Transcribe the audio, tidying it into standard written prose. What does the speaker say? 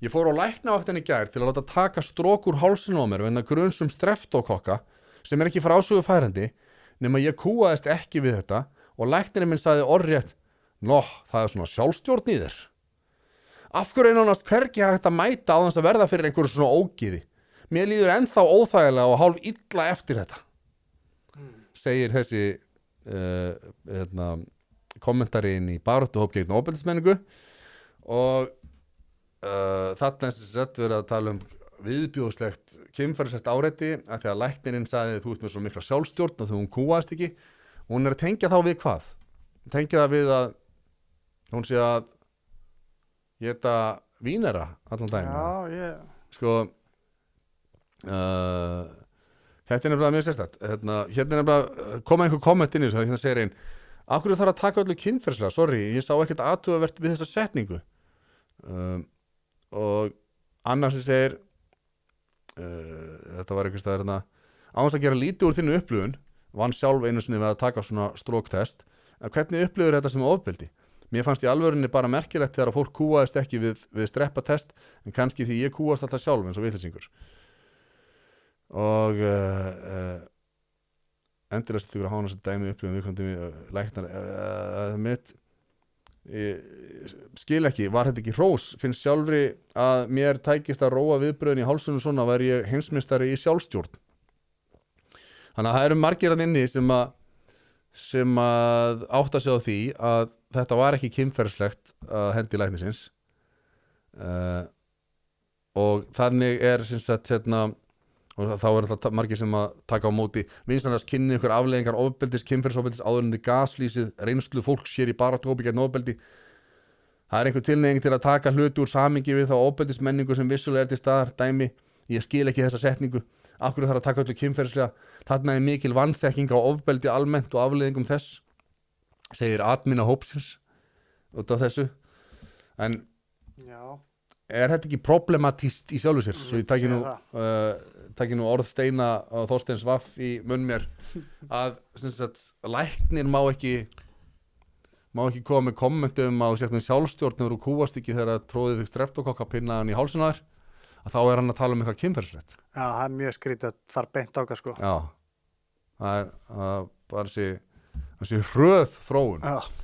Ég fór á læknavaktinni í gær til að láta taka strok úr hálsinn á mér vegna grunsum streptókokka sem ekki frásögu færandi nema ég kúaðist ekki við þetta og læknirinn minn sagði orðrétt það svona sjálfstjórn í þér. Af hverju nánast hvergi hægt að mæta á þess að verða fyrir einhverju svona ógiði? Mér líður ennþá óþægilega og hálf illa eftir þetta. Segir þessi kommentarinn í baráttuhóp gegn ofbeldismenningu og þarna sett verið að tala viðbjóðslegt kynferðislegt áreiti af því að læknirinn sagði þú ert með svo mikla sjálfstjórn og þú hún kúaðist ekki og hún að tengja þá við hvað? Tengja það við að hún sé að geta vínera allan daginn. Sko þetta nefnilega mjög sérstætt hérna nefnilega koma einhver komment inn í þessu hérna segir einn af hverju þarf að taka öllu kynferðislega, sorry, ég sá ekkert athugavert við þessa setningu og annars sem segir þetta var einhvers staðar á þess að gera lítið úr þínu upplifun vann sjálf einu sinni við að taka svona stróktest en hvernig upplifur þetta sem ofbeldi? Mér fannst í alvörunni bara merkilegt þegar að fólk kúaðist ekki við streppatest en kannski því ég kúast alltaf sjálf eins og vitleysingur og endilega styrkur að hána þessi dæmi upplifun viðkomandi læknar mitt skil ekki, var þetta ekki hrós finnst sjálfri að mér tækist að róa viðbröðin í hálsunum svona væri ég heimsmeistari í sjálfstjórn þannig að það eru margir að inni sem að átta sig á því að þetta var ekki kynferðislegt að hendi læknisins og þannig er sem sagt og þá er alltaf margir sem að taka á móti vinstandast kynni ykkur afleiðingar ofbeldis, kynferðisofbeldis, áðurindi gaslýsið reynslu fólks hér í baráttuhópi gegn ofbeldi það er einhver tilhneiging til að taka hluti úr samhengi við þá ofbeldismenningu sem vissulega er til staðar dæmi, ég skil ekki þessa setningu af hverju þarf að taka öllu kynferðislega þarna er mikil vanþekking á ofbeldi almennt og afleiðingum þess segir adminna hópsins út af þessu en er þetta ekki problematíst í sjálfu sér svo ég taki nú orð Steina og Þorsteins Vaff í munn mér að læknir má ekki koma með kommentum á sjálfstjórnur og kúast ekki þegar tróðið þig streptókokkapinnaðan í hálsinn á þér að þá er hann að tala um eitthvað kynferðislegt. Já, það er mjög skrítið að fara beint á það sko. Já, það er bara þessi hröð þróun. Já.